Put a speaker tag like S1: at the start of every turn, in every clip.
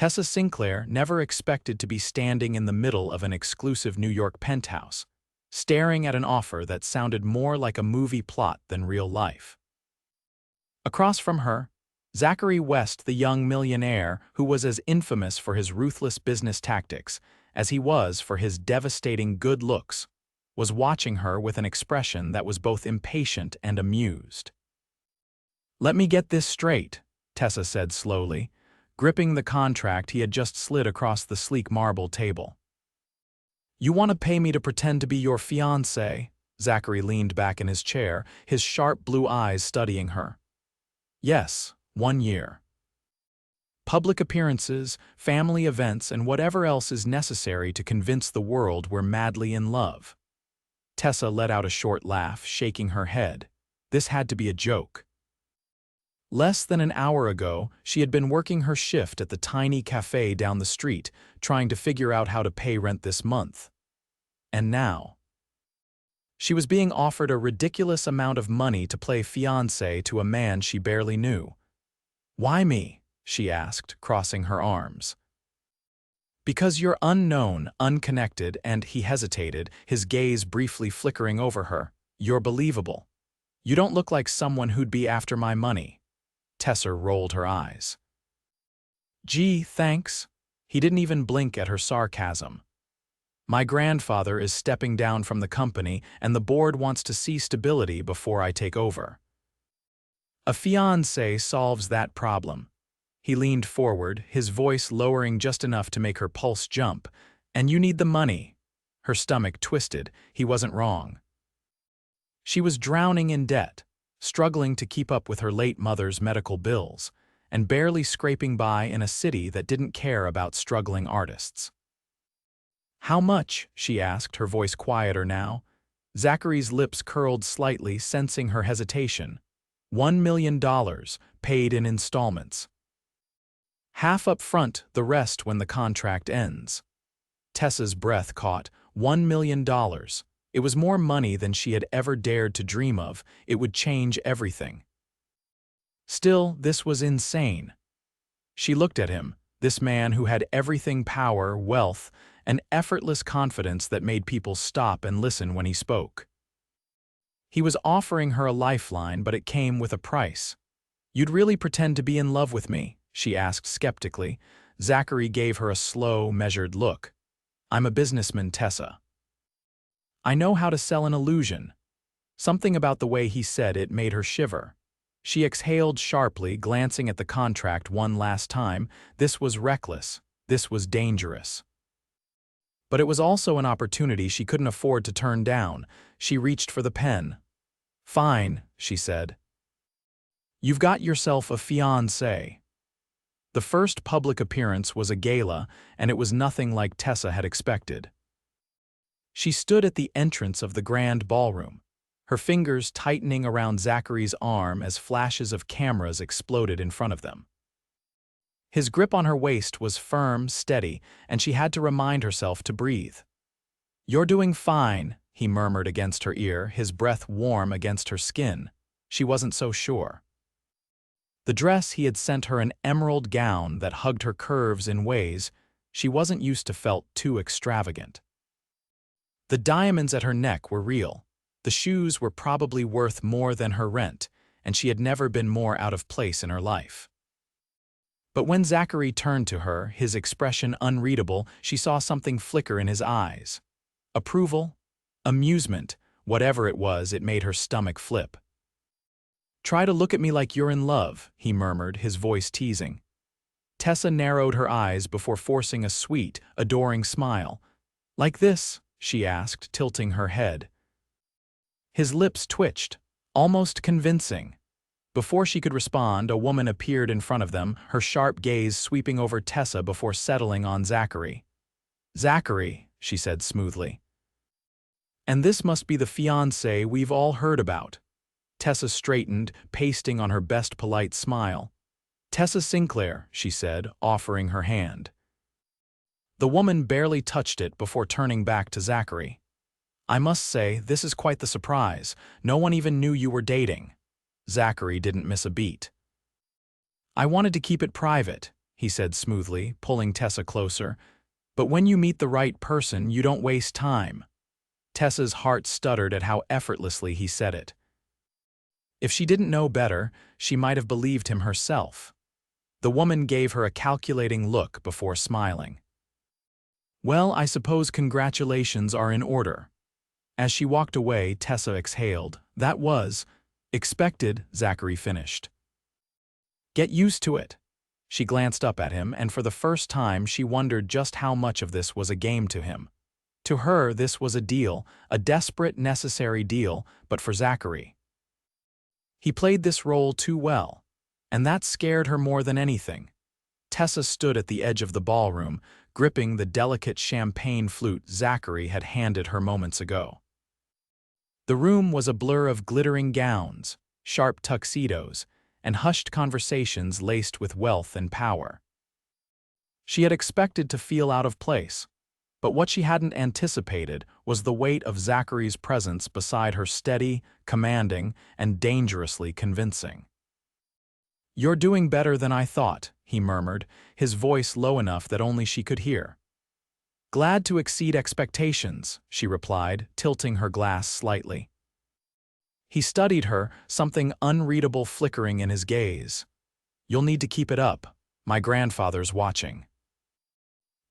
S1: Tessa Sinclair never expected to be standing in the middle of an exclusive New York penthouse, staring at an offer that sounded more like a movie plot than real life. Across from her, Zachary West, the young millionaire who was as infamous for his ruthless business tactics as he was for his devastating good looks, was watching her with an expression that was both impatient and amused. "Let me get this straight," Tessa said slowly, gripping the contract he had just slid across the sleek marble table. "You want to pay me to pretend to be your fiancé?" Zachary leaned back in his chair, his sharp blue eyes studying her. "Yes, 1 year. Public appearances, family events, and whatever else is necessary to convince the world we're madly in love." Tessa let out a short laugh, shaking her head. This had to be a joke. Less than an hour ago, she had been working her shift at the tiny cafe down the street, trying to figure out how to pay rent this month. And now, she was being offered a ridiculous amount of money to play fiancé to a man she barely knew. "Why me?" she asked, crossing her arms. "Because you're unknown, unconnected," and he hesitated, his gaze briefly flickering over her. "You're believable. You don't look like someone who'd be after my money." Tessa rolled her eyes. "Gee, thanks." He didn't even blink at her sarcasm. "My grandfather is stepping down from the company, and the board wants to see stability before I take over. A fiancé solves that problem." He leaned forward, his voice lowering just enough to make her pulse jump. "And you need the money." Her stomach twisted. He wasn't wrong. She was drowning in debt, struggling to keep up with her late mother's medical bills, and barely scraping by in a city that didn't care about struggling artists. "How much?" she asked, her voice quieter now. Zachary's lips curled slightly, sensing her hesitation. $1 million, paid in installments. "Half up front, the rest when the contract ends." Tessa's breath caught. $1 million. It was more money than she had ever dared to dream of. It would change everything. Still, this was insane. She looked at him, this man who had everything: power, wealth, and effortless confidence that made people stop and listen when he spoke. He was offering her a lifeline, but it came with a price. "You'd really pretend to be in love with me?" she asked skeptically. Zachary gave her a slow, measured look. "I'm a businessman, Tessa. I know how to sell an illusion." Something about the way he said it made her shiver. She exhaled sharply, glancing at the contract one last time. This was reckless. This was dangerous. But it was also an opportunity she couldn't afford to turn down. She reached for the pen. "Fine," she said. "You've got yourself a fiancé." The first public appearance was a gala, and it was nothing like Tessa had expected. She stood at the entrance of the grand ballroom, her fingers tightening around Zachary's arm as flashes of cameras exploded in front of them. His grip on her waist was firm, steady, and she had to remind herself to breathe. "You're doing fine," he murmured against her ear, his breath warm against her skin. She wasn't so sure. The dress he had sent her, an emerald gown that hugged her curves in ways she wasn't used to, felt too extravagant. The diamonds at her neck were real. The shoes were probably worth more than her rent, and she had never been more out of place in her life. But when Zachary turned to her, his expression unreadable, she saw something flicker in his eyes. Approval? Amusement? Whatever it was, it made her stomach flip. "Try to look at me like you're in love," he murmured, his voice teasing. Tessa narrowed her eyes before forcing a sweet, adoring smile. "Like this?" she asked, tilting her head. His lips twitched, almost convincing. Before she could respond, a woman appeared in front of them, her sharp gaze sweeping over Tessa before settling on Zachary. "Zachary," she said smoothly. "And this must be the fiancé we've all heard about." Tessa straightened, pasting on her best polite smile. "Tessa Sinclair," she said, offering her hand. The woman barely touched it before turning back to Zachary. "I must say, this is quite the surprise. No one even knew you were dating." Zachary didn't miss a beat. "I wanted to keep it private." he said smoothly, pulling Tessa closer. "But when you meet the right person, you don't waste time." Tessa's heart stuttered at how effortlessly he said it. If she didn't know better, she might have believed him herself. The woman gave her a calculating look before smiling. "Well, I suppose congratulations are in order." As she walked away, Tessa exhaled. "That was expected," Zachary finished. "Get used to it." She glanced up at him, and for the first time she wondered just how much of this was a game to him. To her, this was a deal, a desperate, necessary deal, but for Zachary. He played this role too well, and that scared her more than anything. Tessa stood at the edge of the ballroom, gripping the delicate champagne flute Zachary had handed her moments ago. The room was a blur of glittering gowns, sharp tuxedos, and hushed conversations laced with wealth and power. She had expected to feel out of place, but what she hadn't anticipated was the weight of Zachary's presence beside her, steady, commanding, and dangerously convincing. "You're doing better than I thought," he murmured, his voice low enough that only she could hear. "Glad to exceed expectations," she replied, tilting her glass slightly. He studied her, something unreadable flickering in his gaze. "You'll need to keep it up. My grandfather's watching."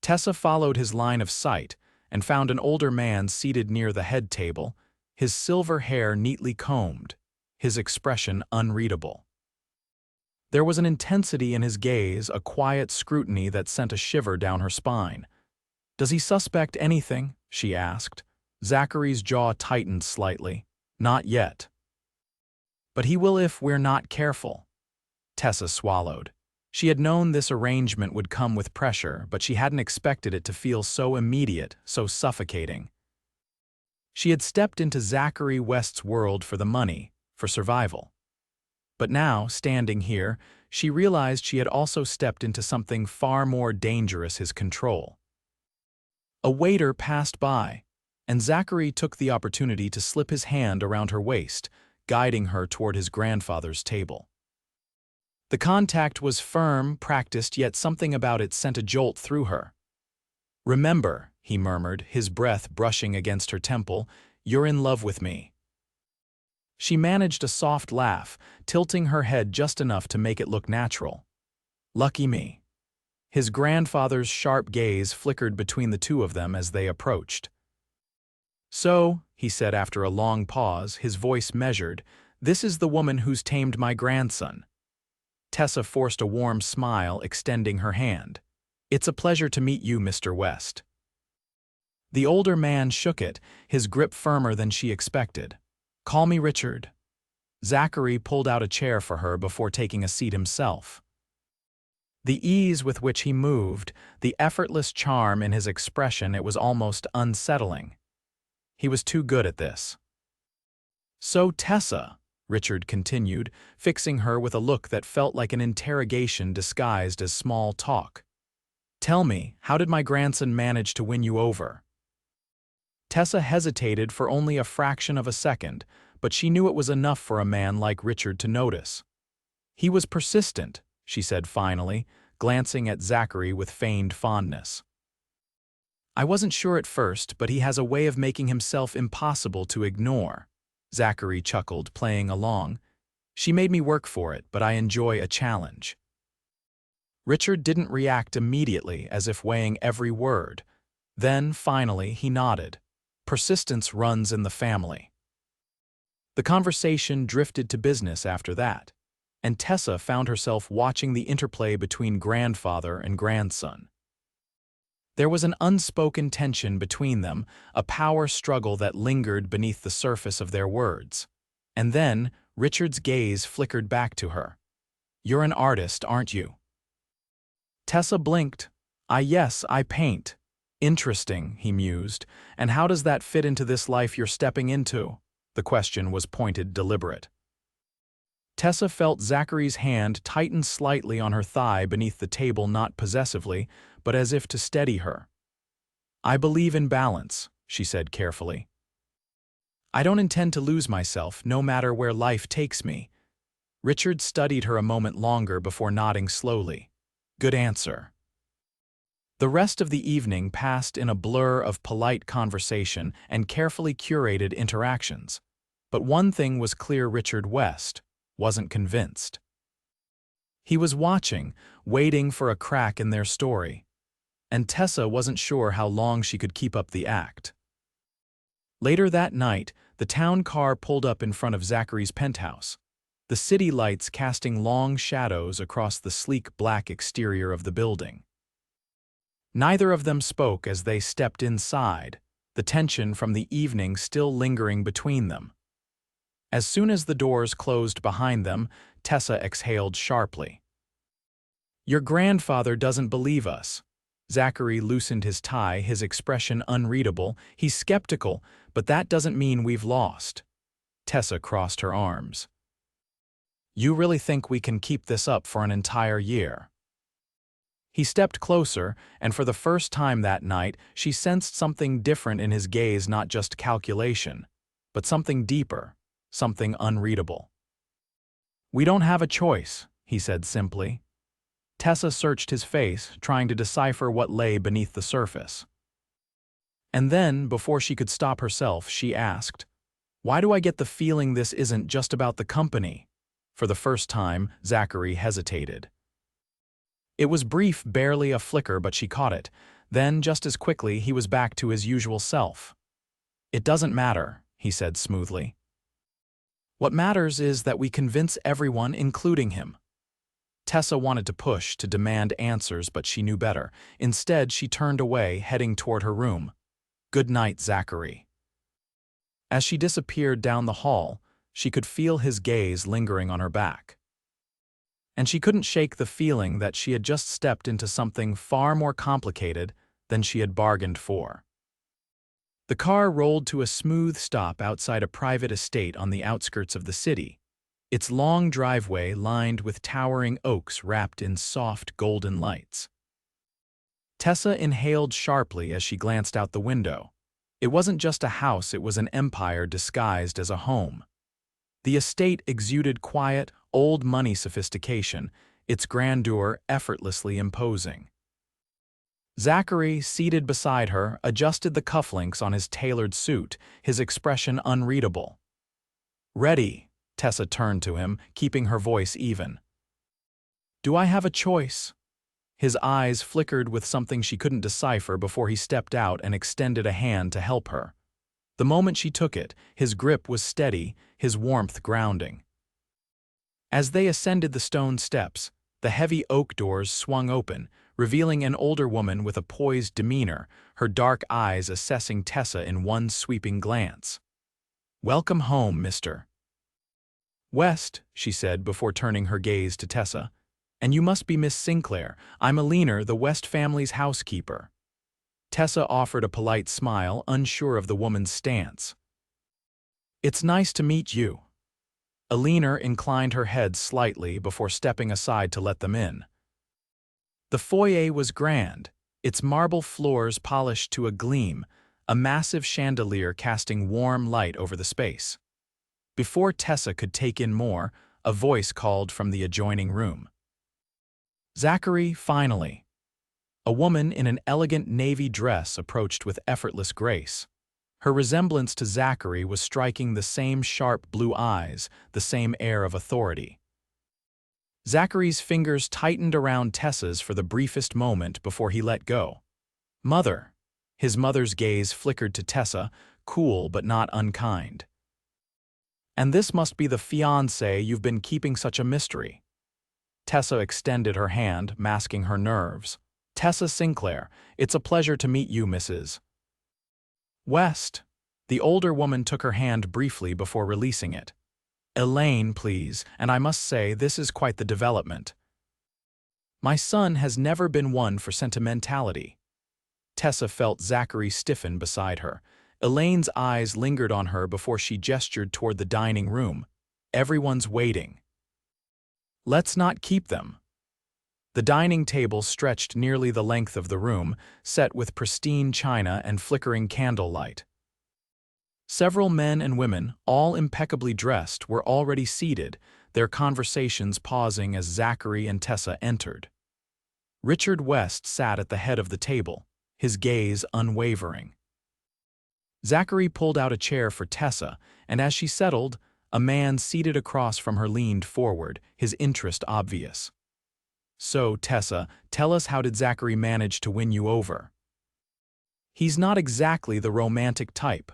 S1: Tessa followed his line of sight and found an older man seated near the head table, his silver hair neatly combed, his expression unreadable. There was an intensity in his gaze, a quiet scrutiny that sent a shiver down her spine. "Does he suspect anything?" she asked. Zachary's jaw tightened slightly. "Not yet." "But he will if we're not careful." Tessa swallowed. She had known this arrangement would come with pressure, but she hadn't expected it to feel so immediate, so suffocating. She had stepped into Zachary West's world for the money, for survival. But now, standing here, she realized she had also stepped into something far more dangerous: his control. A waiter passed by, and Zachary took the opportunity to slip his hand around her waist, guiding her toward his grandfather's table. The contact was firm, practiced, yet something about it sent a jolt through her. "Remember," he murmured, his breath brushing against her temple, "you're in love with me." She managed a soft laugh, tilting her head just enough to make it look natural. "Lucky me." His grandfather's sharp gaze flickered between the two of them as they approached. "So," he said after a long pause, his voice measured, "this is the woman who's tamed my grandson." Tessa forced a warm smile, extending her hand. "It's a pleasure to meet you, Mr. West." The older man shook it, his grip firmer than she expected. "Call me Richard." Zachary pulled out a chair for her before taking a seat himself. The ease with which he moved, the effortless charm in his expression, it was almost unsettling. He was too good at this. "So, Tessa," Richard continued, fixing her with a look that felt like an interrogation disguised as small talk. "Tell me, how did my grandson manage to win you over?" Tessa hesitated for only a fraction of a second, but she knew it was enough for a man like Richard to notice. "He was persistent," she said finally, glancing at Zachary with feigned fondness. "I wasn't sure at first, but he has a way of making himself impossible to ignore." Zachary chuckled, playing along. "She made me work for it, but I enjoy a challenge." Richard didn't react immediately, as if weighing every word. Then, finally, he nodded. "Persistence runs in the family." The conversation drifted to business after that, and Tessa found herself watching the interplay between grandfather and grandson. There was an unspoken tension between them, a power struggle that lingered beneath the surface of their words. And then, Richard's gaze flickered back to her. "You're an artist, aren't you?" Tessa blinked. Yes, I paint." "Interesting," he mused. "And how does that fit into this life you're stepping into?" The question was pointed, deliberate. Tessa felt Zachary's hand tighten slightly on her thigh beneath the table, not possessively, but as if to steady her. "I believe in balance," she said carefully. "I don't intend to lose myself, no matter where life takes me." Richard studied her a moment longer before nodding slowly. Good answer. The rest of the evening passed in a blur of polite conversation and carefully curated interactions. But one thing was clear: Richard West wasn't convinced. He was watching, waiting for a crack in their story. And Tessa wasn't sure how long she could keep up the act. Later that night, the town car pulled up in front of Zachary's penthouse, the city lights casting long shadows across the sleek black exterior of the building. Neither of them spoke as they stepped inside, the tension from the evening still lingering between them. As soon as the doors closed behind them, Tessa exhaled sharply. "Your grandfather doesn't believe us." Zachary loosened his tie, his expression unreadable. "He's skeptical, but that doesn't mean we've lost." Tessa crossed her arms. "You really think we can keep this up for an entire year?" He stepped closer, and for the first time that night, she sensed something different in his gaze, not just calculation, but something deeper, something unreadable. "We don't have a choice," he said simply. Tessa searched his face, trying to decipher what lay beneath the surface. And then, before she could stop herself, she asked, "Why do I get the feeling this isn't just about the company?" For the first time, Zachary hesitated. It was brief, barely a flicker, but she caught it. Then, just as quickly, he was back to his usual self. "It doesn't matter," he said smoothly. "What matters is that we convince everyone, including him." Tessa wanted to push, to demand answers, but she knew better. Instead, she turned away, heading toward her room. "Good night, Zachary." As she disappeared down the hall, she could feel his gaze lingering on her back. And she couldn't shake the feeling that she had just stepped into something far more complicated than she had bargained for. The car rolled to a smooth stop outside a private estate on the outskirts of the city, its long driveway lined with towering oaks wrapped in soft golden lights. Tessa inhaled sharply as she glanced out the window. It wasn't just a house, it was an empire disguised as a home. The estate exuded quiet, old-money sophistication, its grandeur effortlessly imposing. Zachary, seated beside her, adjusted the cufflinks on his tailored suit, his expression unreadable. "Ready," Tessa turned to him, keeping her voice even. "Do I have a choice?" His eyes flickered with something she couldn't decipher before he stepped out and extended a hand to help her. The moment she took it, his grip was steady, his warmth grounding. As they ascended the stone steps, the heavy oak doors swung open, revealing an older woman with a poised demeanor, her dark eyes assessing Tessa in one sweeping glance. "Welcome home, Mr. West," she said before turning her gaze to Tessa. "And you must be Miss Sinclair. I'm Millionaire, the West family's housekeeper." Tessa offered a polite smile, unsure of the woman's stance. "It's nice to meet you." Millionaire inclined her head slightly before stepping aside to let them in. The foyer was grand, its marble floors polished to a gleam, a massive chandelier casting warm light over the space. Before Tessa could take in more, a voice called from the adjoining room. "Zachary, finally." A woman in an elegant navy dress approached with effortless grace. Her resemblance to Zachary was striking, the same sharp blue eyes, the same air of authority. Zachary's fingers tightened around Tessa's for the briefest moment before he let go. "Mother." His mother's gaze flickered to Tessa, cool but not unkind. "And this must be the fiancé you've been keeping such a mystery." Tessa extended her hand, masking her nerves. "Tessa Sinclair, it's a pleasure to meet you, Mrs. West." The older woman took her hand briefly before releasing it. "Elaine, please, and I must say this is quite the development. My son has never been one for sentimentality." Tessa felt Zachary stiffen beside her. Elaine's eyes lingered on her before she gestured toward the dining room. "Everyone's waiting. Let's not keep them." The dining table stretched nearly the length of the room, set with pristine china and flickering candlelight. Several men and women, all impeccably dressed, were already seated, their conversations pausing as Zachary and Tessa entered. Richard West sat at the head of the table, his gaze unwavering. Zachary pulled out a chair for Tessa, and as she settled, a man seated across from her leaned forward, his interest obvious. "So, Tessa, tell us, how did Zachary manage to win you over?" "He's not exactly the romantic type."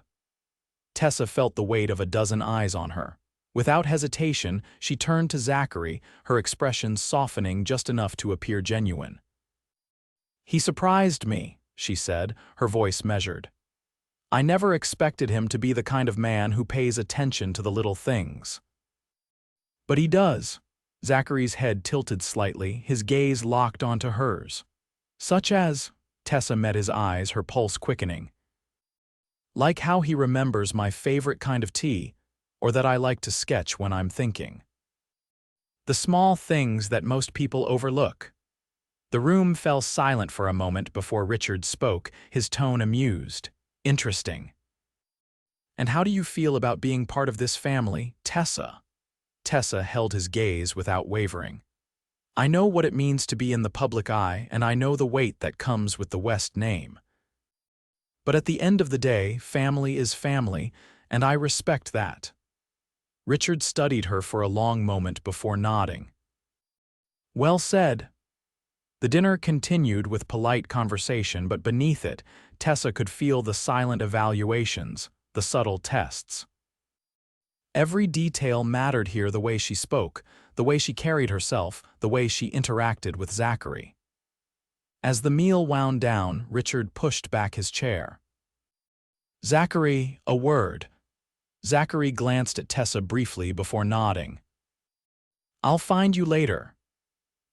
S1: Tessa felt the weight of a dozen eyes on her. Without hesitation, she turned to Zachary, her expression softening just enough to appear genuine. "He surprised me," she said, her voice measured. "I never expected him to be the kind of man who pays attention to the little things." "But he does." Zachary's head tilted slightly, his gaze locked onto hers. "Such as?" Tessa met his eyes, her pulse quickening. "Like how he remembers my favorite kind of tea, or that I like to sketch when I'm thinking. The small things that most people overlook." The room fell silent for a moment before Richard spoke, his tone amused. "Interesting. And how do you feel about being part of this family, Tessa?" Tessa held his gaze without wavering. "I know what it means to be in the public eye, and I know the weight that comes with the West name. But at the end of the day, family is family, and I respect that." Richard studied her for a long moment before nodding. "Well said." The dinner continued with polite conversation, but beneath it, Tessa could feel the silent evaluations, the subtle tests. Every detail mattered here: the way she spoke, the way she carried herself, the way she interacted with Zachary. As the meal wound down, Richard pushed back his chair. "Zachary, a word." Zachary glanced at Tessa briefly before nodding. "I'll find you later."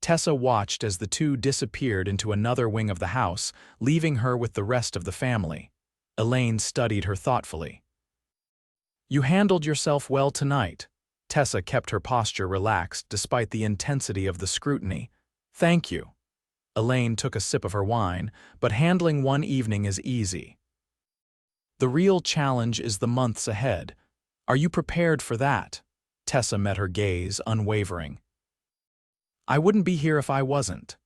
S1: Tessa watched as the two disappeared into another wing of the house, leaving her with the rest of the family. Elaine studied her thoughtfully. "You handled yourself well tonight." Tessa kept her posture relaxed despite the intensity of the scrutiny. "Thank you." Elaine took a sip of her wine, "but handling one evening is easy. The real challenge is the months ahead. Are you prepared for that?" Tessa met her gaze, unwavering. "I wouldn't be here if I wasn't."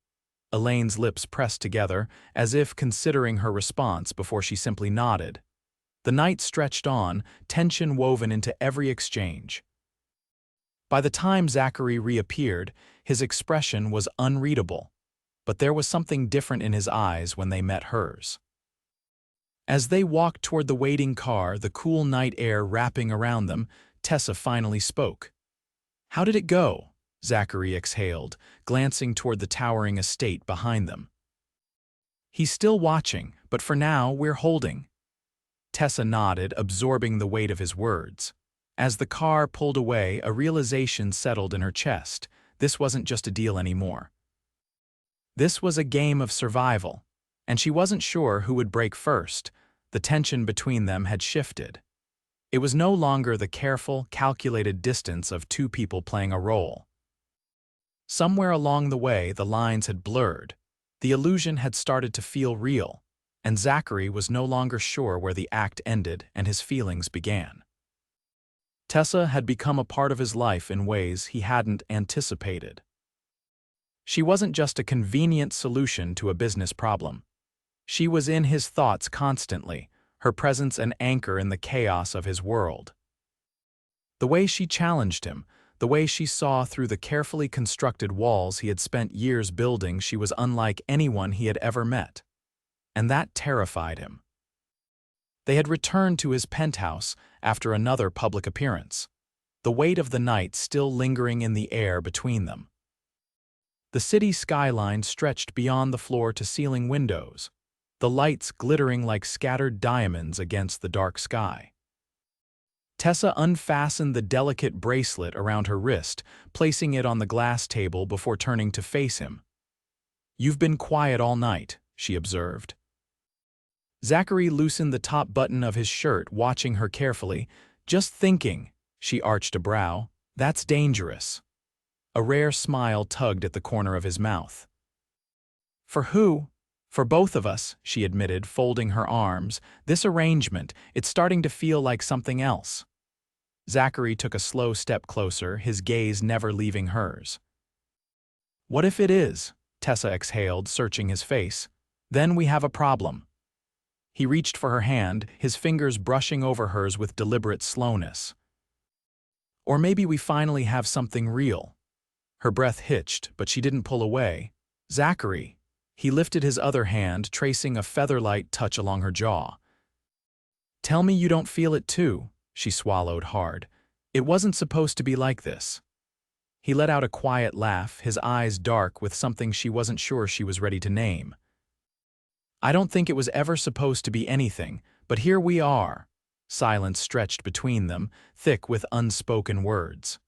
S1: Elaine's lips pressed together, as if considering her response before she simply nodded. The night stretched on, tension woven into every exchange. By the time Zachary reappeared, his expression was unreadable, but there was something different in his eyes when they met hers. As they walked toward the waiting car, the cool night air wrapping around them, Tessa finally spoke. "How did it go?" Zachary exhaled, glancing toward the towering estate behind them. "He's still watching, but for now we're holding." Tessa nodded, absorbing the weight of his words. As the car pulled away, a realization settled in her chest. This wasn't just a deal anymore. This was a game of survival, and she wasn't sure who would break first. The tension between them had shifted. It was no longer the careful, calculated distance of two people playing a role. Somewhere along the way, the lines had blurred. The illusion had started to feel real, and Zachary was no longer sure where the act ended and his feelings began. Tessa had become a part of his life in ways he hadn't anticipated. She wasn't just a convenient solution to a business problem. She was in his thoughts constantly, her presence an anchor in the chaos of his world. The way she challenged him, the way she saw through the carefully constructed walls he had spent years building, she was unlike anyone he had ever met. And that terrified him. They had returned to his penthouse after another public appearance, the weight of the night still lingering in the air between them. The city skyline stretched beyond the floor-to-ceiling windows, the lights glittering like scattered diamonds against the dark sky. Tessa unfastened the delicate bracelet around her wrist, placing it on the glass table before turning to face him. "You've been quiet all night," she observed. Zachary loosened the top button of his shirt, watching her carefully. "Just thinking," she arched a brow. "That's dangerous." A rare smile tugged at the corner of his mouth. "For who?" "For both of us," she admitted, folding her arms. "This arrangement, it's starting to feel like something else." Zachary took a slow step closer, his gaze never leaving hers. "What if it is?" Tessa exhaled, searching his face. Then we have a problem. He reached for her hand, his fingers brushing over hers with deliberate slowness. Or maybe we finally have something real. Her breath hitched, but she didn't pull away. Zachary. He lifted his other hand, tracing a feather-light touch along her jaw. Tell me you don't feel it too, she swallowed hard. It wasn't supposed to be like this. He let out a quiet laugh, his eyes dark with something she wasn't sure she was ready to name. I don't think it was ever supposed to be anything, but here we are. Silence stretched between them, thick with unspoken words.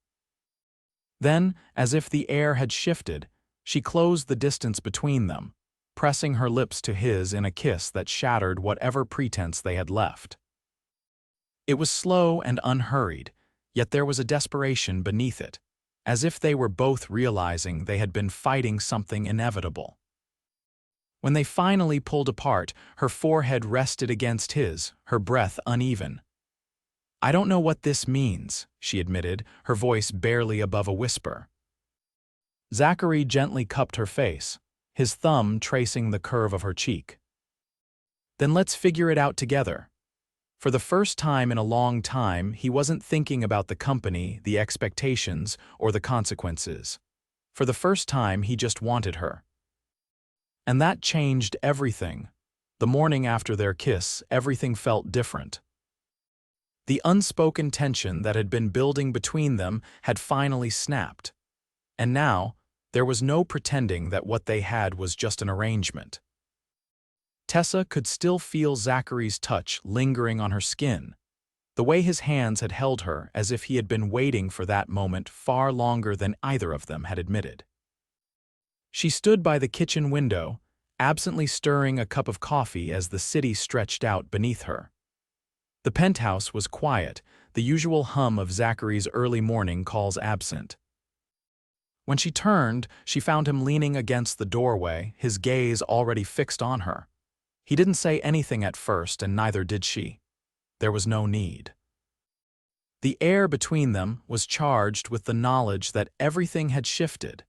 S1: Then, as if the air had shifted, she closed the distance between them, pressing her lips to his in a kiss that shattered whatever pretense they had left. It was slow and unhurried, yet there was a desperation beneath it, as if they were both realizing they had been fighting something inevitable. When they finally pulled apart, her forehead rested against his, her breath uneven. I don't know what this means, she admitted, her voice barely above a whisper. Zachary gently cupped her face, his thumb tracing the curve of her cheek. Then let's figure it out together. For the first time in a long time, he wasn't thinking about the company, the expectations, or the consequences. For the first time, he just wanted her. And that changed everything. The morning after their kiss, everything felt different. The unspoken tension that had been building between them had finally snapped. And now, there was no pretending that what they had was just an arrangement. Tessa could still feel Zachary's touch lingering on her skin, the way his hands had held her as if he had been waiting for that moment far longer than either of them had admitted. She stood by the kitchen window, absently stirring a cup of coffee as the city stretched out beneath her. The penthouse was quiet, the usual hum of Zachary's early morning calls absent. When she turned, she found him leaning against the doorway, his gaze already fixed on her. He didn't say anything at first, and neither did she. There was no need. The air between them was charged with the knowledge that everything had shifted,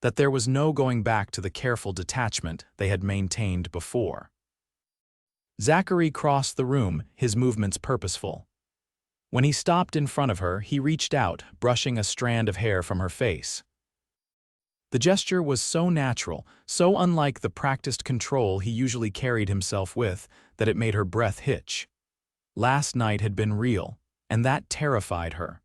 S1: that there was no going back to the careful detachment they had maintained before. Zachary crossed the room, his movements purposeful. When he stopped in front of her, he reached out, brushing a strand of hair from her face. The gesture was so natural, so unlike the practiced control he usually carried himself with, that it made her breath hitch. Last night had been real, and that terrified her.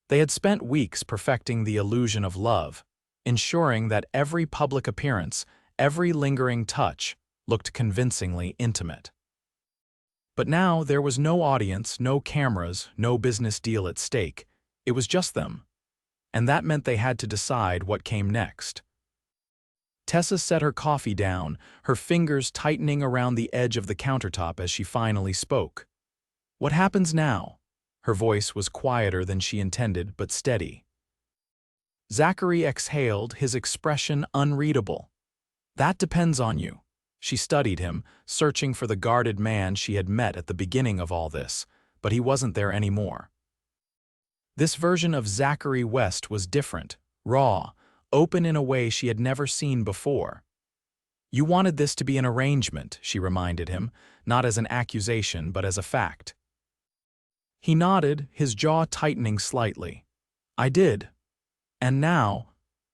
S1: They had spent weeks perfecting the illusion of love, ensuring that every public appearance, every lingering touch, looked convincingly intimate. But now there was no audience, no cameras, no business deal at stake. It was just them. And that meant they had to decide what came next. Tessa set her coffee down, her fingers tightening around the edge of the countertop as she finally spoke. What happens now? Her voice was quieter than she intended, but steady. Zachary exhaled, his expression unreadable. That depends on you. She studied him, searching for the guarded man she had met at the beginning of all this, but he wasn't there anymore. This version of Zachary West was different, raw, open in a way she had never seen before. You wanted this to be an arrangement, she reminded him, not as an accusation but as a fact. He nodded, his jaw tightening slightly. I did. And now,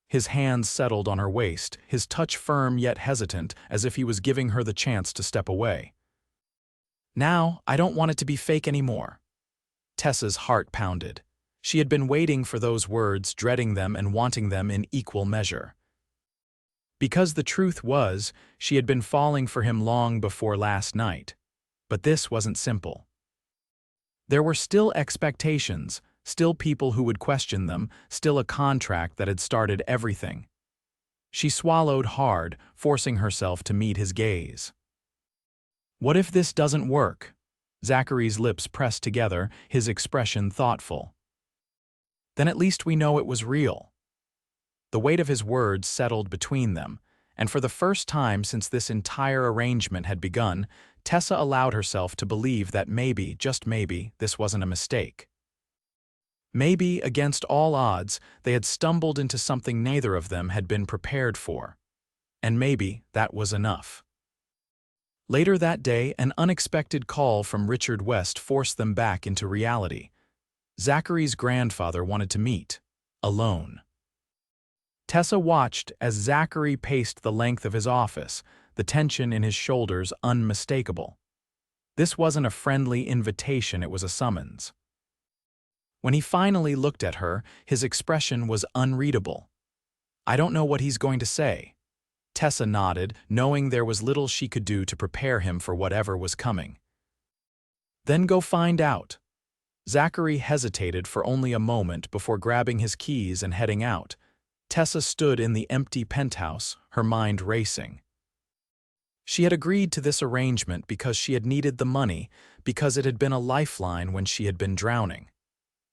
S1: his hands settled on her waist, his touch firm yet hesitant, as if he was giving her the chance to step away. Now, I don't want it to be fake anymore. Tessa's heart pounded. She had been waiting for those words, dreading them and wanting them in equal measure. Because the truth was, she had been falling for him long before last night. But this wasn't simple. There were still expectations, still people who would question them, still a contract that had started everything. She swallowed hard, forcing herself to meet his gaze. What if this doesn't work? Zachary's lips pressed together, his expression thoughtful. Then at least we know it was real. The weight of his words settled between them, and for the first time since this entire arrangement had begun, Tessa allowed herself to believe that maybe, just maybe, this wasn't a mistake. Maybe, against all odds, they had stumbled into something neither of them had been prepared for. And maybe that was enough. Later that day, an unexpected call from Richard West forced them back into reality. Zachary's grandfather wanted to meet, alone. Tessa watched as Zachary paced the length of his office, the tension in his shoulders unmistakable. This wasn't a friendly invitation, it was a summons. When he finally looked at her, his expression was unreadable. "I don't know what he's going to say." Tessa nodded, knowing there was little she could do to prepare him for whatever was coming. "Then go find out." Zachary hesitated for only a moment before grabbing his keys and heading out. Tessa stood in the empty penthouse, her mind racing. She had agreed to this arrangement because she had needed the money, because it had been a lifeline when she had been drowning.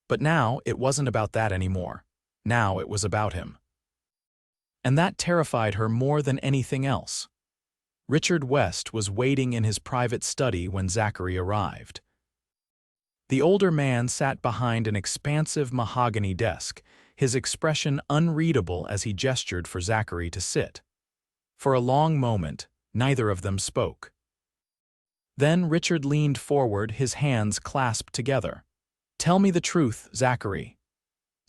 S1: But now it wasn't about that anymore. Now it was about him. And that terrified her more than anything else. Richard West was waiting in his private study when Zachary arrived. The older man sat behind an expansive mahogany desk, his expression unreadable as he gestured for Zachary to sit. For a long moment, neither of them spoke. Then Richard leaned forward, his hands clasped together. "Tell me the truth, Zachary."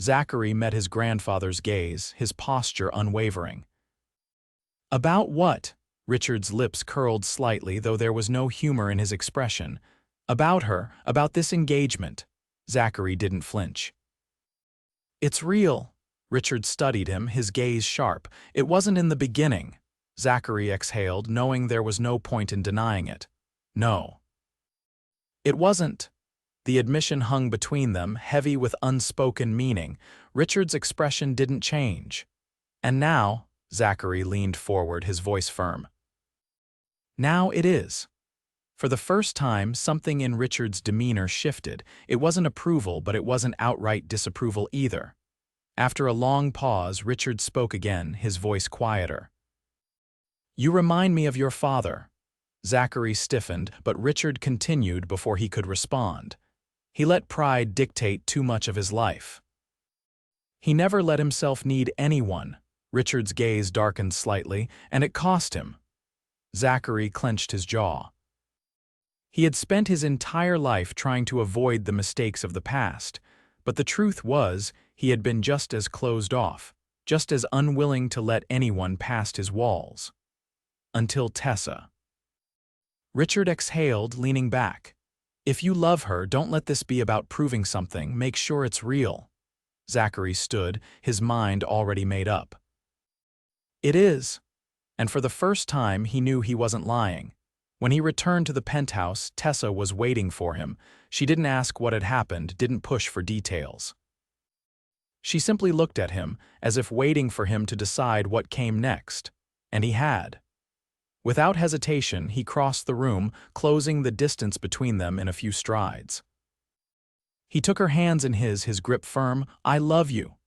S1: Zachary met his grandfather's gaze, his posture unwavering. "About what?" Richard's lips curled slightly, though there was no humor in his expression. "About her, about this engagement." Zachary didn't flinch. "It's real." Richard studied him, his gaze sharp. "It wasn't in the beginning." Zachary exhaled, knowing there was no point in denying it. "No." "It wasn't." The admission hung between them, heavy with unspoken meaning. Richard's expression didn't change. "And now," Zachary leaned forward, his voice firm. "Now it is." For the first time, something in Richard's demeanor shifted. It wasn't approval, but it wasn't outright disapproval either. After a long pause, Richard spoke again, his voice quieter. "You remind me of your father." Zachary stiffened, but Richard continued before he could respond. He let pride dictate too much of his life. He never let himself need anyone. Richard's gaze darkened slightly, and it cost him. Zachary clenched his jaw. He had spent his entire life trying to avoid the mistakes of the past, but the truth was he had been just as closed off, just as unwilling to let anyone past his walls. Until Tessa. Richard exhaled, leaning back. "If you love her, don't let this be about proving something, make sure it's real." Zachary stood, his mind already made up. "It is." And for the first time he knew he wasn't lying. When he returned to the penthouse, Tessa was waiting for him. She didn't ask what had happened, didn't push for details. She simply looked at him, as if waiting for him to decide what came next. And he had. Without hesitation, he crossed the room, closing the distance between them in a few strides. He took her hands in his grip firm. "I love you."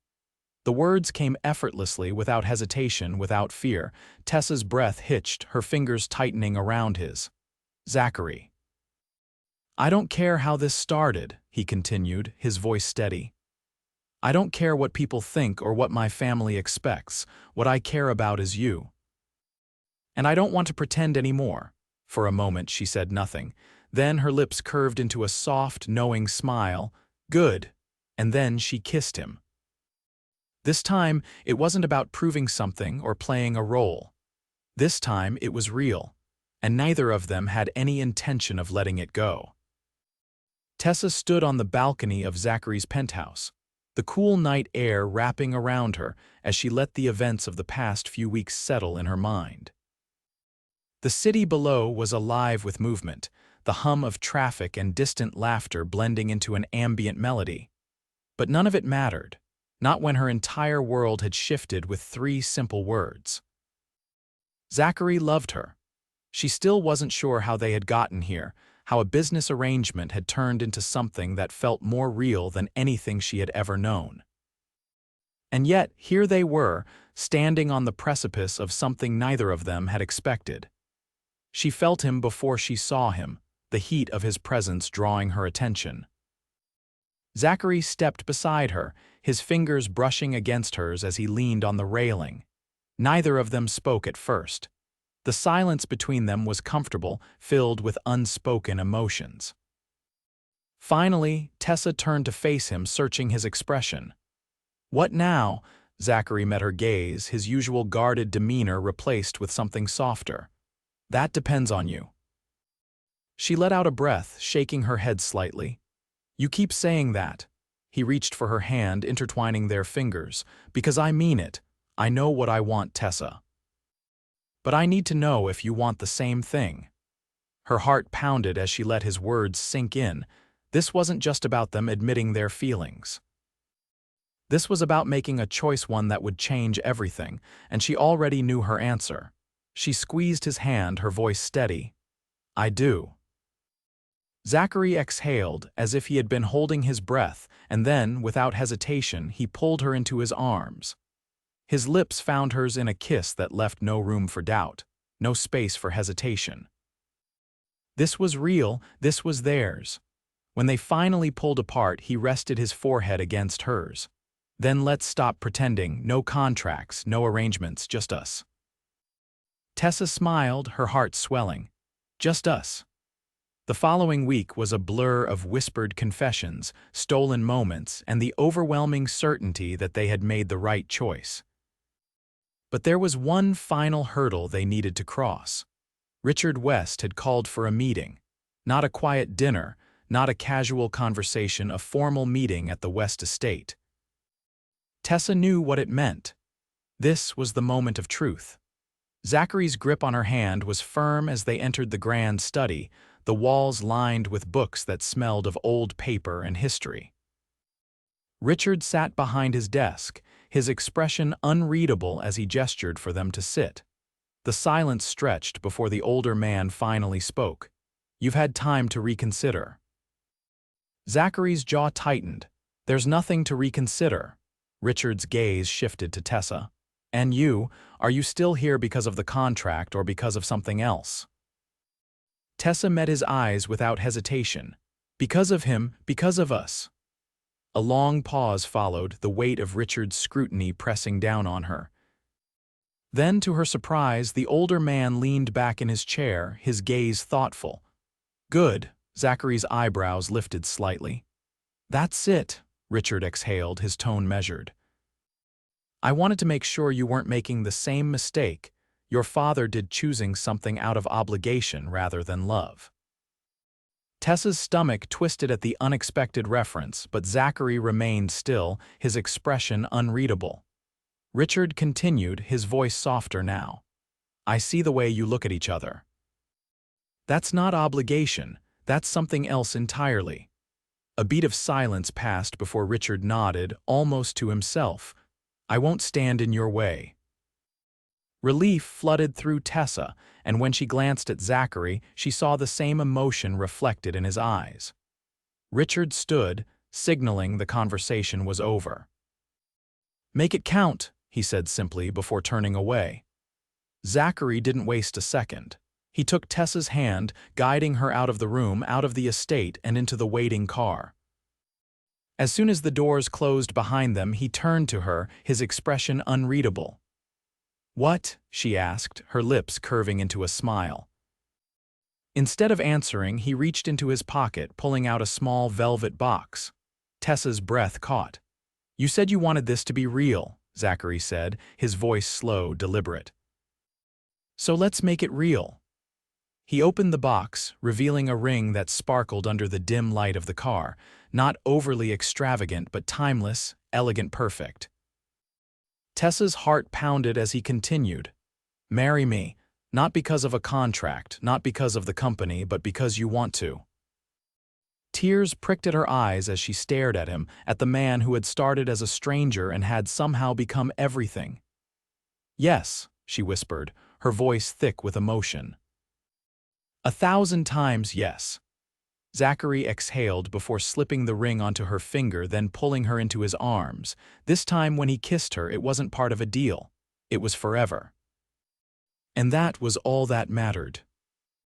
S1: The words came effortlessly, without hesitation, without fear. Tessa's breath hitched, her fingers tightening around his. "Zachary." "I don't care how this started," he continued, his voice steady. "I don't care what people think or what my family expects. What I care about is you. And I don't want to pretend anymore." For a moment she said nothing. Then her lips curved into a soft, knowing smile. "Good." And then she kissed him. This time, it wasn't about proving something or playing a role. This time, it was real, and neither of them had any intention of letting it go. Tessa stood on the balcony of Zachary's penthouse, the cool night air wrapping around her as she let the events of the past few weeks settle in her mind. The city below was alive with movement, the hum of traffic and distant laughter blending into an ambient melody. But none of it mattered, not when her entire world had shifted with 3 simple words. Zachary loved her. She still wasn't sure how they had gotten here, how a business arrangement had turned into something that felt more real than anything she had ever known. And yet, here they were, standing on the precipice of something neither of them had expected. She felt him before she saw him, the heat of his presence drawing her attention. Zachary stepped beside her, his fingers brushing against hers as he leaned on the railing. Neither of them spoke at first. The silence between them was comfortable, filled with unspoken emotions. Finally, Tessa turned to face him, searching his expression. "What now?" Zachary met her gaze, his usual guarded demeanor replaced with something softer. "That depends on you." She let out a breath, shaking her head slightly. "You keep saying that." He reached for her hand, intertwining their fingers. "Because I mean it. I know what I want, Tessa. But I need to know if you want the same thing." Her heart pounded as she let his words sink in. This wasn't just about them admitting their feelings. This was about making a choice, one that would change everything, and she already knew her answer. She squeezed his hand, her voice steady. "I do." Zachary exhaled, as if he had been holding his breath, and then, without hesitation, he pulled her into his arms. His lips found hers in a kiss that left no room for doubt, no space for hesitation. This was real, this was theirs. When they finally pulled apart, he rested his forehead against hers. "Then let's stop pretending, no contracts, no arrangements, just us." Tessa smiled, her heart swelling. Just us. The following week was a blur of whispered confessions, stolen moments, and the overwhelming certainty that they had made the right choice. But there was one final hurdle they needed to cross. Richard West had called for a meeting. Not a quiet dinner, not a casual conversation, a formal meeting at the West estate. Tessa knew what it meant. This was the moment of truth. Zachary's grip on her hand was firm as they entered the grand study, the walls lined with books that smelled of old paper and history. Richard sat behind his desk, his expression unreadable as he gestured for them to sit. The silence stretched before the older man finally spoke. "You've had time to reconsider." Zachary's jaw tightened. "There's nothing to reconsider." Richard's gaze shifted to Tessa. "And you, are you still here because of the contract or because of something else?" Tessa met his eyes without hesitation. "Because of him, because of us." A long pause followed, the weight of Richard's scrutiny pressing down on her. Then, to her surprise, the older man leaned back in his chair, his gaze thoughtful. "Good." Zachary's eyebrows lifted slightly. "That's it," Richard exhaled, his tone measured. "I wanted to make sure you weren't making the same mistake your father did, choosing something out of obligation rather than love." Tessa's stomach twisted at the unexpected reference, but Zachary remained still, his expression unreadable. Richard continued, his voice softer now. "I see the way you look at each other. That's not obligation, that's something else entirely." A beat of silence passed before Richard nodded, almost to himself. "I won't stand in your way." Relief flooded through Tessa, and when she glanced at Zachary, she saw the same emotion reflected in his eyes. Richard stood, signaling the conversation was over. "Make it count," he said simply before turning away. Zachary didn't waste a second. He took Tessa's hand, guiding her out of the room, out of the estate, and into the waiting car. As soon as the doors closed behind them, he turned to her, his expression unreadable. "What?" she asked, her lips curving into a smile. Instead of answering, he reached into his pocket, pulling out a small velvet box. Tessa's breath caught. "You said you wanted this to be real," Zachary said, his voice slow, deliberate. "So let's make it real." He opened the box, revealing a ring that sparkled under the dim light of the car, not overly extravagant but timeless, elegant, perfect. Tessa's heart pounded as he continued. "Marry me, not because of a contract, not because of the company, but because you want to." Tears pricked at her eyes as she stared at him, at the man who had started as a stranger and had somehow become everything. "Yes," she whispered, her voice thick with emotion. 1,000 times yes." Zachary exhaled before slipping the ring onto her finger, then pulling her into his arms. This time when he kissed her, it wasn't part of a deal. It was forever. And that was all that mattered.